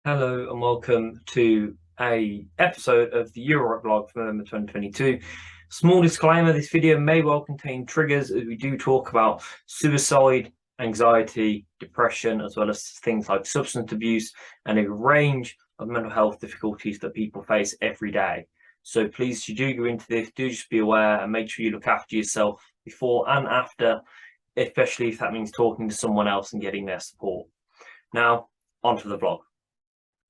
Hello and welcome to a episode of the Euro vlog for November 2022. Small disclaimer, this video may well contain triggers as we do talk about suicide, anxiety, depression, as well as things like substance abuse and a range of mental health difficulties that people face every day. So please, if you do go into this, do just be aware and make sure you look after yourself before and after, especially if that means talking to someone else and getting their support. Now, onto the vlog.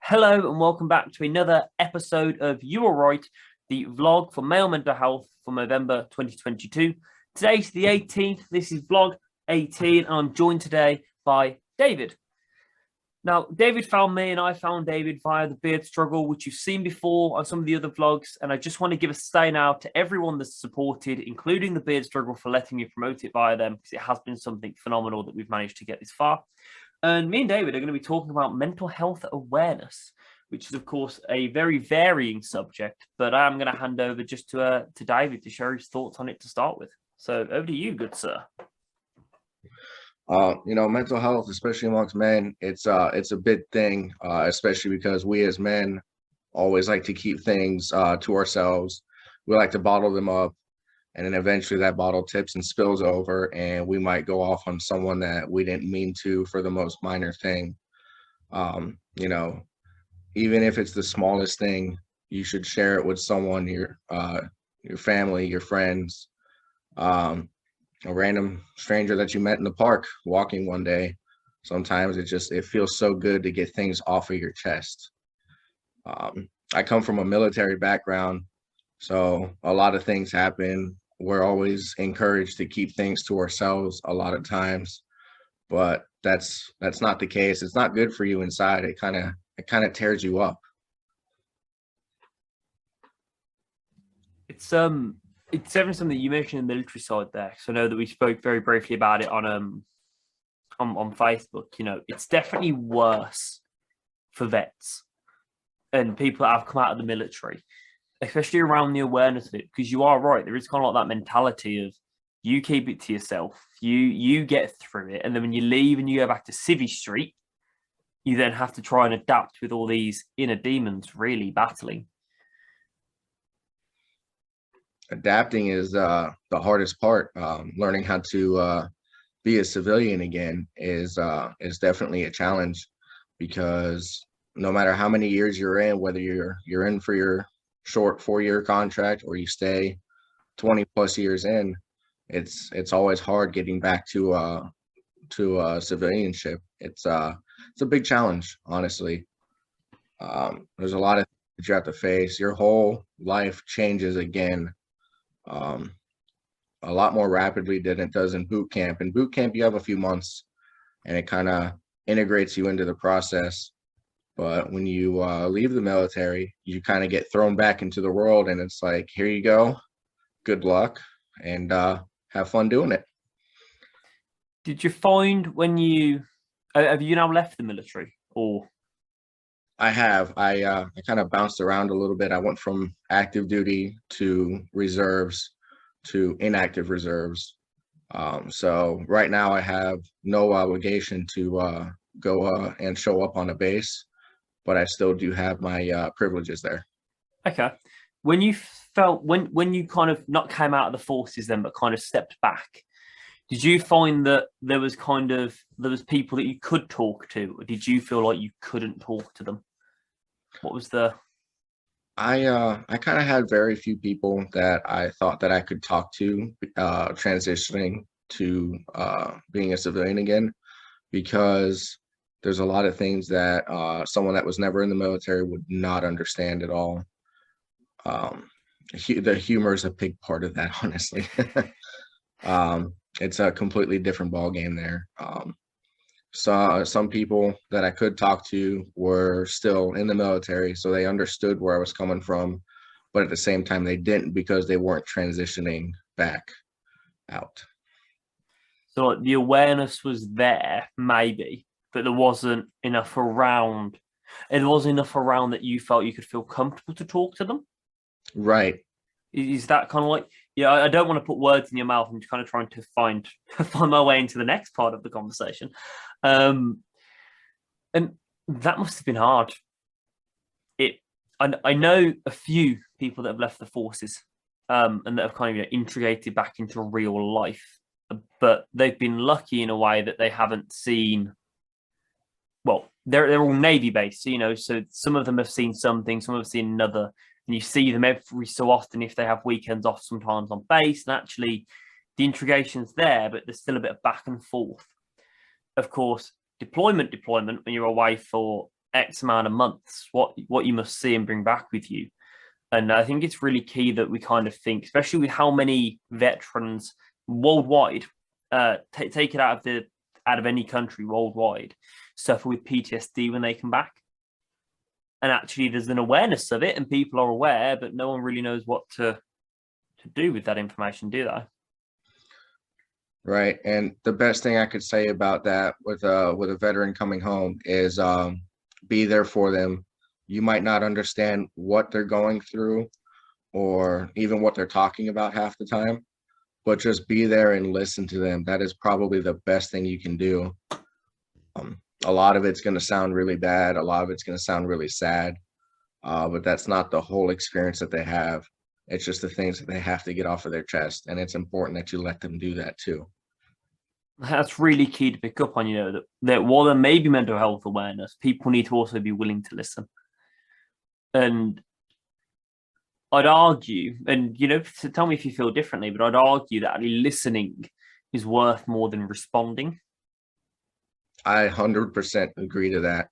Hello and welcome back to another episode of You Are Right, the vlog for male mental health for November 2022. Today's the 18th. This is vlog 18. And I'm joined today by David. Now, David found me and I found David via the beard struggle, which you've seen before on some of the other vlogs. And I just want to give a stay now to everyone that's supported, including the beard struggle, for letting me promote it via them, because it has been something phenomenal that we've managed to get this far. And me and David are going to be talking about mental health awareness, which is, of course, a very varying subject. But I'm going to hand over just to David to share his thoughts on it to start with. So over to you, good sir. Mental health, especially amongst men, it's a big thing, especially because we as men always like to keep things to ourselves. We like to bottle them up, and then eventually that bottle tips and spills over, and we might go off on someone that we didn't mean to for the most minor thing. Even if it's the smallest thing, you should share it with someone, your family, your friends, a random stranger that you met in the park walking one day. Sometimes it feels so good to get things off of your chest. I come from a military background, so a lot of things happen. We're always encouraged to keep things to ourselves a lot of times, but that's not the case. It's not good for you inside. It kind of tears you up. It's definitely something you mentioned in the military side there. So I know that we spoke very briefly about it on Facebook. You know, it's definitely worse for vets and people that have come out of the military, especially around the awareness of it, because you are right. There is kind of like that mentality of you keep it to yourself, you get through it. And then when you leave and you go back to Civvy Street, you then have to try and adapt with all these inner demons really battling. Adapting is the hardest part. Learning how to be a civilian again is definitely a challenge, because no matter how many years you're in, whether you're in for your short 4-year contract or you stay 20 plus years in, it's always hard getting back to civilianship. It's a big challenge, honestly. There's a lot of things that you have to face. Your whole life changes again, a lot more rapidly than it does in boot camp. In boot camp, you have a few months and it kind of integrates you into the process. But when you leave the military, you kind of get thrown back into the world, and it's like, here you go, good luck, and have fun doing it. Did you find when you have you now left the military, or? I have. I kind of bounced around a little bit. I went from active duty to reserves to inactive reserves. So right now I have no obligation to go and show up on a base, but I still do have my privileges there. Okay. When you felt when you kind of not came out of the forces then, but kind of stepped back, did you find that there was people that you could talk to, or did you feel like you couldn't talk to them? What was the? I kind of had very few people that I thought that I could talk to transitioning to being a civilian again, because there's a lot of things that someone that was never in the military would not understand at all. The humor is a big part of that, honestly. It's a completely different ball game there. So some people that I could talk to were still in the military, so they understood where I was coming from, but at the same time they didn't, because they weren't transitioning back out. So like the awareness was there, maybe, but there wasn't enough around. It wasn't enough around that you felt you could feel comfortable to talk to them. Right. Is that kind of like, yeah, I don't want to put words in your mouth. I'm just kind of trying to find my way into the next part of the conversation. And That must have been hard. It. I know a few people that have left the forces, and that have kind of integrated back into real life, but they've been lucky in a way that they haven't seen. Well, they're all Navy based, so some of them have seen something, some have seen another, and you see them every so often if they have weekends off sometimes on base, and actually the integration's there, but there's still a bit of back and forth. Of course, deployment when you're away for X amount of months, what you must see and bring back with you. And I think it's really key that we kind of think, especially with how many veterans worldwide, take it out of any country worldwide, suffer with PTSD when they come back. And actually, there's an awareness of it, and people are aware, but no one really knows what to do with that information, do they? Right. And the best thing I could say about that with a veteran coming home is be there for them. You might not understand what they're going through or even what they're talking about half the time, but just be there and listen to them. That is probably the best thing you can do. A lot of it's going to sound really bad. A lot of it's going to sound really sad, but that's not the whole experience that they have. It's just the things that they have to get off of their chest. And it's important that you let them do that too. That's really key to pick up on, that while there may be mental health awareness, people need to also be willing to listen. And I'd argue, and so tell me if you feel differently, but I'd argue that actually listening is worth more than responding. I 100% agree to that.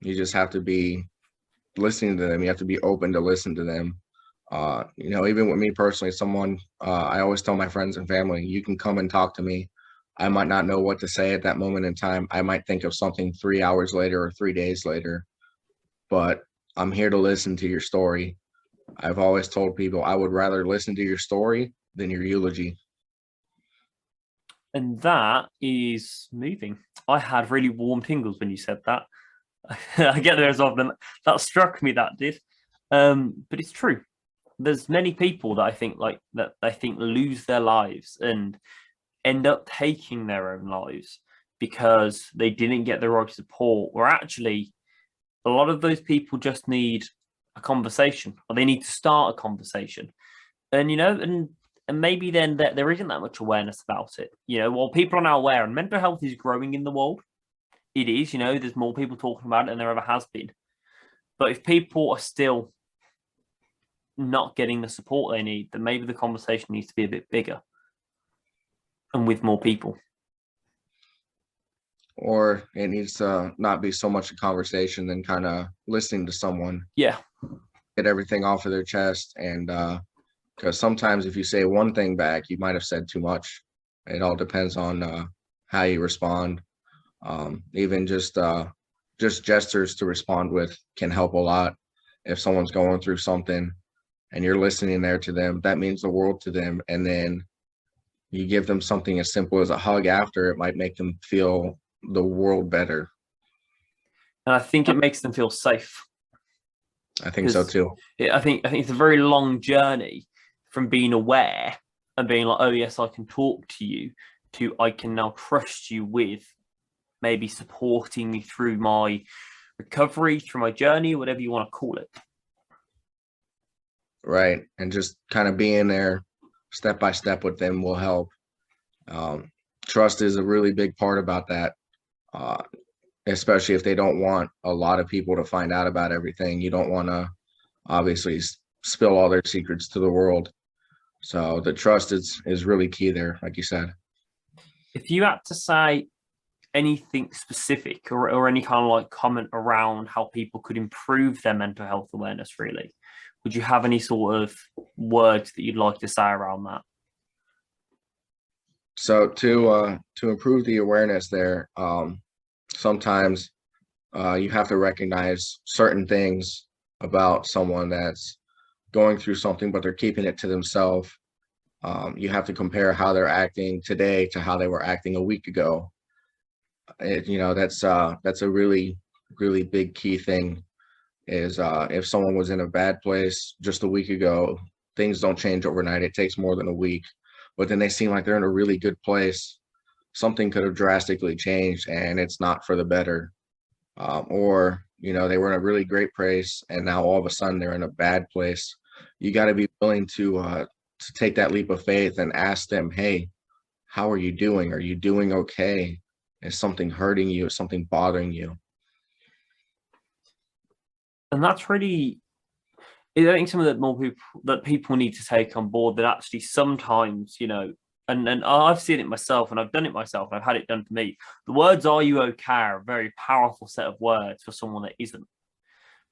You just have to be listening to them. You have to be open to listen to them. Even with me personally, I always tell my friends and family, you can come and talk to me. I might not know what to say at that moment in time. I might think of something 3 hours later or 3 days later, but I'm here to listen to your story. I've always told people I would rather listen to your story than your eulogy. And that is moving. I had really warm tingles when you said that. I get there as often. That struck me, that did. But it's true. There's many people that I think lose their lives and end up taking their own lives because they didn't get the right support, or actually a lot of those people just need a conversation, or they need to start a conversation. And and maybe then there isn't that much awareness about it. While people are now aware, and mental health is growing in the world, it is, there's more people talking about it than there ever has been. But if people are still not getting the support they need, then maybe the conversation needs to be a bit bigger and with more people. Or it needs to not be so much a conversation than kind of listening to someone. Yeah. Get everything off of their chest. And because sometimes if you say one thing back, you might have said too much. It all depends on how you respond. Even just gestures to respond with can help a lot. If someone's going through something and you're listening there to them, that means the world to them. And then you give them something as simple as a hug after, it might make them feel the world better. And I think it makes them feel safe. I think so too. I think it's a very long journey from being aware and being like, oh yes, I can talk to you, to I can now trust you with maybe supporting me through my recovery, through my journey, whatever you want to call it. Right. And just kind of being there step by step with them will help. Trust is a really big part about that, especially if they don't want a lot of people to find out about everything. You don't want to obviously spill all their secrets to the world. So the trust is really key there, like you said. If you had to say anything specific or any kind of like comment around how people could improve their mental health awareness, really, would you have any sort of words that you'd like to say around that? So to improve the awareness there, sometimes you have to recognize certain things about someone that's going through something, but they're keeping it to themselves. You have to compare how they're acting today to how they were acting a week ago. That's a really, really big key thing is if someone was in a bad place just a week ago, things don't change overnight. It takes more than a week, but then they seem like they're in a really good place. Something could have drastically changed and it's not for the better. or they were in a really great place and now all of a sudden they're in a bad place. You got to be willing to take that leap of faith and ask them, hey, how are you doing? Are you doing okay? Is something hurting you? Is something bothering you? And that's really, I think something that people need to take on board, that actually sometimes, and I've seen it myself and I've done it myself and I've had it done to me. The words "are you okay" are a very powerful set of words for someone that isn't.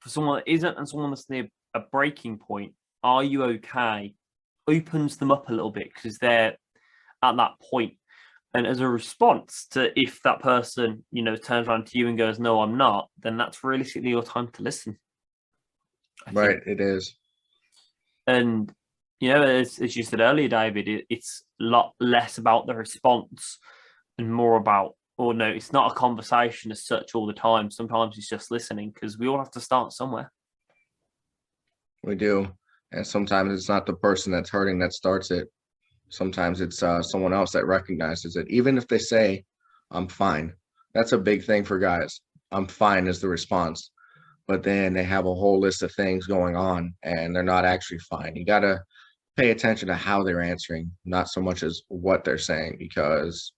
For someone that isn't and someone that's near a breaking point, "Are you okay?" opens them up a little bit because they're at that point. And as a response to, if that person, turns around to you and goes, "No, I'm not," then that's realistically your time to listen. I Right, think. it is. And as you said earlier, David, it's a lot less about the response and more about, or no, it's not a conversation as such all the time. Sometimes it's just listening, because we all have to start somewhere. We do. And sometimes it's not the person that's hurting that starts it. Sometimes it's someone else that recognizes it. Even if they say, I'm fine. That's a big thing for guys. I'm fine is the response. But then they have a whole list of things going on and they're not actually fine. You got to pay attention to how they're answering, not so much as what they're saying, because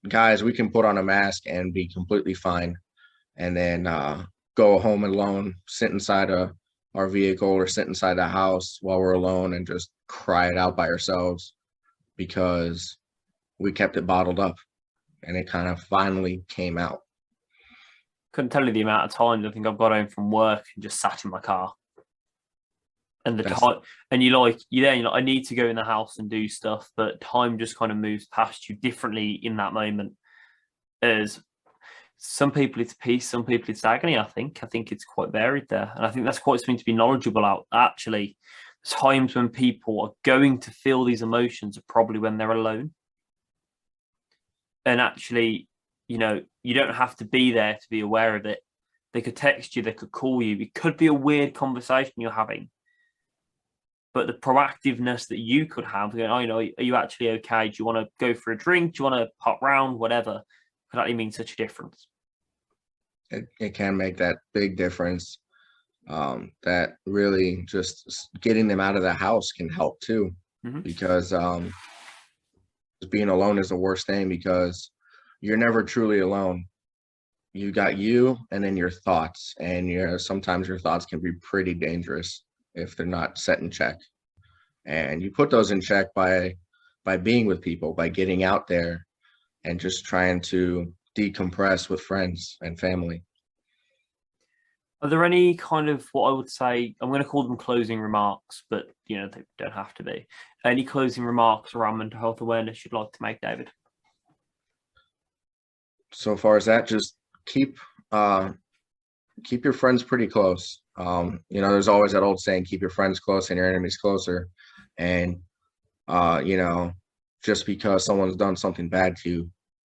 guys, we can put on a mask and be completely fine and then go home alone, sit inside our vehicle or sit inside the house while we're alone and just cry it out by ourselves because we kept it bottled up and it kind of finally came out. Couldn't tell you the amount of times I think I've got home from work and just sat in my car. And you're like, I need to go in the house and do stuff, but time just kind of moves past you differently in that moment. As some people it's peace, some people it's agony. I think it's quite varied there, and I think that's quite something to be knowledgeable about. Actually, times when people are going to feel these emotions are probably when they're alone, and actually, you don't have to be there to be aware of it. They could text you, they could call you. It could be a weird conversation you're having, but the proactiveness that you could have, are you actually okay? Do you want to go for a drink? Do you want to pop round? Whatever, could actually mean such a difference. It can make that big difference. That really just getting them out of the house can help too, because being alone is the worst thing because you're never truly alone. You got you and then your thoughts, and sometimes your thoughts can be pretty dangerous if they're not set in check. And you put those in check by being with people, by getting out there and just trying to decompress with friends and family. Are there any kind of, what I would say, I'm going to call them closing remarks, but they don't have to be. Any closing remarks around mental health awareness you'd like to make, David? So far as that, just keep your friends pretty close. There's always that old saying, keep your friends close and your enemies closer. And just because someone's done something bad to you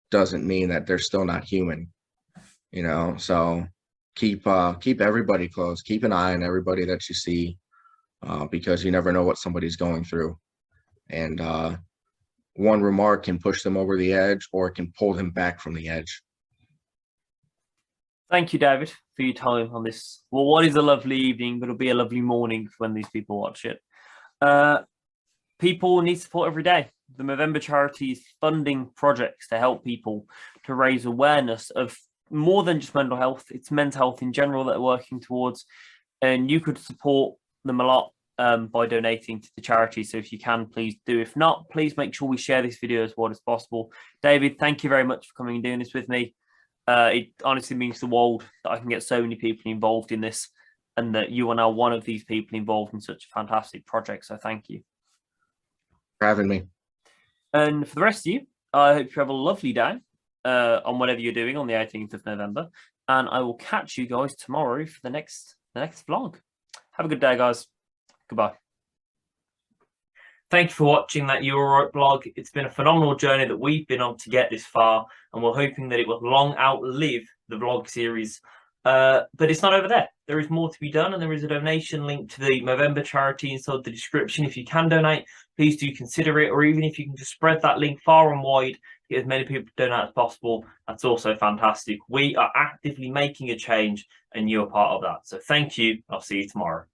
doesn't mean that they're still not human. So keep everybody close. Keep an eye on everybody that you see, because you never know what somebody's going through. And one remark can push them over the edge, or it can pull them back from the edge. Thank you, David, for your time on this. Well, what is a lovely evening, but it'll be a lovely morning when these people watch it. People need support every day. The Movember charity is funding projects to help people to raise awareness of more than just mental health. It's mental health in general that they're working towards. And you could support them a lot by donating to the charity. So if you can, please do. If not, please make sure we share this video as wide as possible. David, thank you very much for coming and doing this with me. It honestly means the world that I can get so many people involved in this, and that you are now one of these people involved in such a fantastic project. So thank you For having me. And for the rest of you, I hope you have a lovely day on whatever you're doing on the 18th of November. And I will catch you guys tomorrow for the next vlog. Have a good day, guys. Goodbye. Thank you for watching that You're Alright vlog. It's been a phenomenal journey that we've been on to get this far, and we're hoping that it will long outlive the vlog series. But it's not over there. There is more to be done, and there is a donation link to the Movember charity inside the description. If you can donate, please do consider it, or even if you can just spread that link far and wide to get as many people to donate as possible, that's also fantastic. We are actively making a change, and you're part of that. So thank you. I'll see you tomorrow.